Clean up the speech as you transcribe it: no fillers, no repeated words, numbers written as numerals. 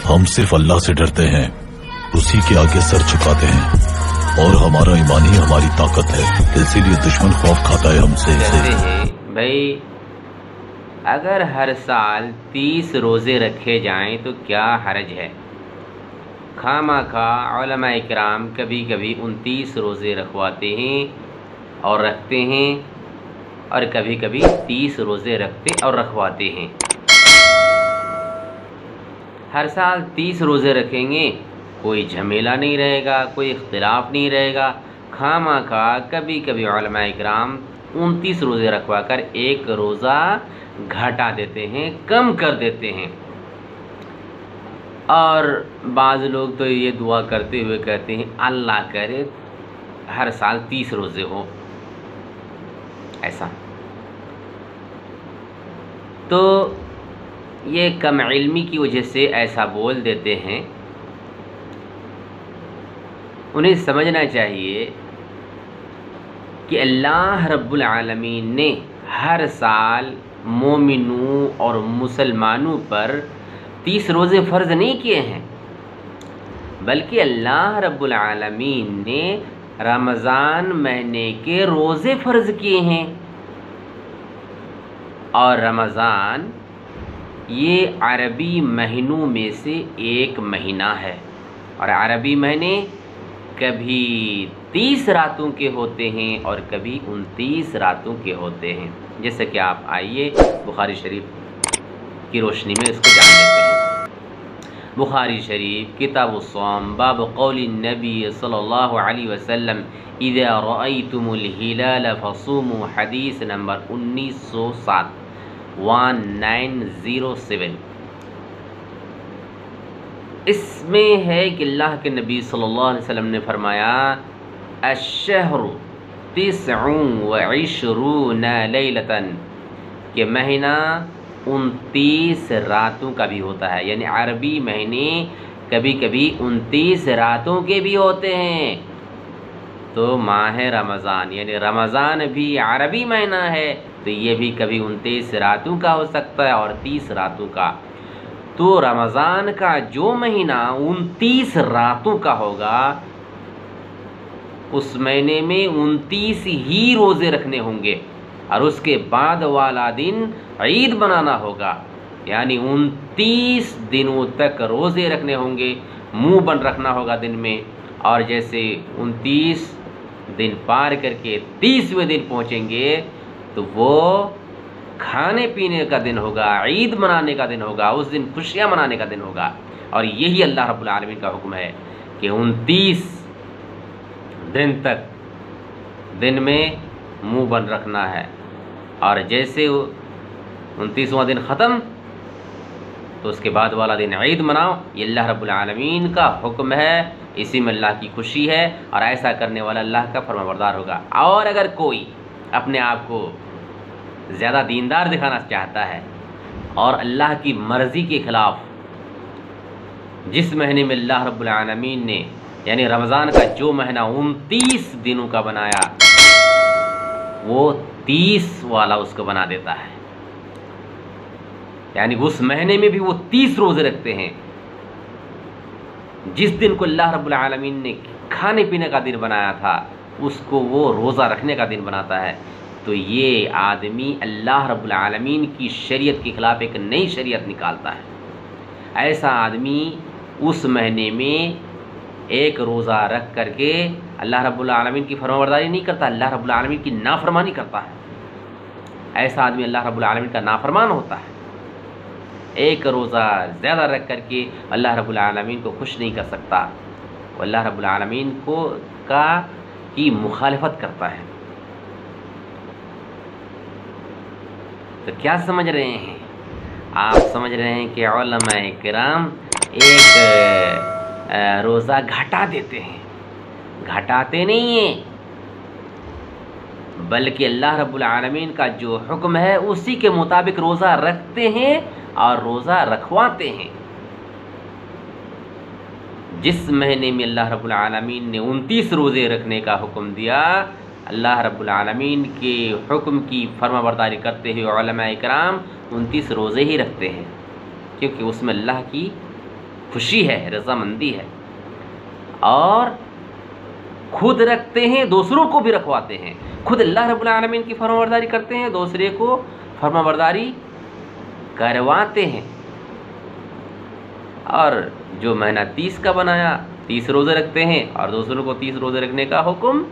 हम सिर्फ अल्लाह से डरते हैं, उसी के आगे सर झुकाते हैं और हमारा ईमान ही हमारी ताकत है, इसीलिए दुश्मन खौफ खाता है हमसे। भाई अगर हर साल 30 रोज़े रखे जाएं तो क्या हर्ज है? खामा-खा उलमा इकराम कभी कभी 29 रोज़े रखवाते हैं और रखते हैं, और कभी कभी 30 रोज़े रखते और रखवाते हैं। हर साल 30 रोज़े रखेंगे, कोई झमेला नहीं रहेगा, कोई इख्तिलाफ नहीं रहेगा। खामा-खा कभी कभी उलमा इकराम 29 रोज़े रखवा कर एक रोज़ा घटा देते हैं, कम कर देते हैं। और बाज़ लोग तो ये दुआ करते हुए कहते हैं अल्लाह करे हर साल 30 रोज़े हो। ऐसा तो ये कम इल्मी की वजह से ऐसा बोल देते हैं। उन्हें समझना चाहिए कि अल्लाह रब्बुल आलमीन ने हर साल मोमिनों और मुसलमानों पर 30 रोज़े फ़र्ज़ नहीं किए हैं, बल्कि अल्लाह रब्बुल आलमीन ने रमज़ान महीने के रोज़े फ़र्ज़ किए हैं। और रमज़ान ये अरबी महीनों में से एक महीना है, और अरबी महीने कभी 30 रातों के होते हैं और कभी 29 रातों के होते हैं। जैसे कि आप आइए बुखारी शरीफ की रोशनी में इसको जान लेते हैं। बुखारी शरीफ किताब-उस-सौम बाब क़ौली नबी सल्लल्लाहु अलैहि वसल्लम इज़ा रअयतुमुल हिलाल फसूमू, हदीस नंबर 1907। इसमें है कि अल्लाह के नबी सल्लल्लाहु अलैहि वसल्लम ने फरमाया अश्शहरु 29 लैलतन, कि महीना 29 रातों का भी होता है। यानी अरबी महीने कभी कभी 29 रातों के भी होते हैं। तो माह रमज़ान यानी रमज़ान भी अरबी महीना है, तो ये भी कभी 29 रातों का हो सकता है और 30 रातों का। तो रमज़ान का जो महीना 29 रातों का होगा, उस महीने में 29 ही रोज़े रखने होंगे, और उसके बाद वाला दिन ईद मनाना होगा। यानी 29 दिनों तक रोज़े रखने होंगे, मुंह बंद रखना होगा दिन में। और जैसे 29 दिन पार करके 30वें दिन पहुँचेंगे तो वो खाने पीने का दिन होगा, ईद मनाने का दिन होगा, उस दिन खुशियाँ मनाने का दिन होगा। और यही अल्लाह रब्बुल आलमीन का हुक्म है कि 29 दिन तक दिन में मुंह बंद रखना है, और जैसे 29वां दिन ख़त्म तो उसके बाद वाला दिन ईद मनाओ। ये अल्लाह रब्बुल आलमीन का हुक्म है, इसी में अल्लाह की खुशी है, और ऐसा करने वाला अल्लाह का फरमाबरदार होगा। और अगर कोई अपने आप को ज़्यादा दीनदार दिखाना चाहता है और अल्लाह की मर्ज़ी के ख़िलाफ़ जिस महीने में अल्लाह रब्बुल आलमीन ने यानी रमज़ान का जो महीना 29 दिनों का बनाया, वो 30 वाला उसको बना देता है। यानी उस महीने में भी वो 30 रोज़े रखते हैं। जिस दिन को अल्लाह रब्बुल आलमीन ने खाने पीने का दिन बनाया था, उसको वो रोज़ा रखने का दिन बनाता है। तो ये आदमी अल्लाह रब्बुल आलमीन की शरीयत के ख़िलाफ़ एक नई शरीयत निकालता है। ऐसा आदमी उस महीने में एक रोज़ा रख करके अल्लाह रब्बुल आलमीन की फरमाबरदारी नहीं करता, अल्लाह रब्बुल आलमीन की नाफरमानी करता है। ऐसा आदमी अल्लाह रब्बुल आलमीन का नाफरमान होता है। एक रोज़ा ज़्यादा रख करके अल्लाह रब्बुल आलमीन को खुश नहीं कर सकता, वो अल्लाह रब्बुल आलमीन की मुखालिफत करता है। तो क्या समझ रहे हैं आप? समझ रहे हैं कि उलमा इकराम एक रोज़ा घटा देते हैं। घटाते नहीं हैं, बल्कि अल्लाह रब्बुल आलमीन का जो हुक्म है उसी के मुताबिक रोज़ा रखते हैं और रोज़ा रखवाते हैं। जिस महीने में अल्लाह रब्बुल आलमीन ने 29 रोज़े रखने का हुक्म दिया, अल्लाह रब्बुल आलमीन के हुक्म की फरमाबरदारी करते हुए उलमा इकराम 29 रोज़े ही रखते हैं, क्योंकि उसमें अल्लाह की خوشی ہے، رضامندی ہے، اور خود رکھتے ہیں، دوسروں کو بھی رکھواتے ہیں. خود اللہ رب العالمین کی فرمانبرداری کرتے ہیں، دوسرے کو فرمانبرداری کرواتے ہیں. اور جو مہینہ 30 کا بنایا 30 روزے رکھتے ہیں اور دوسروں کو 30 روزے رکھنے کا حکم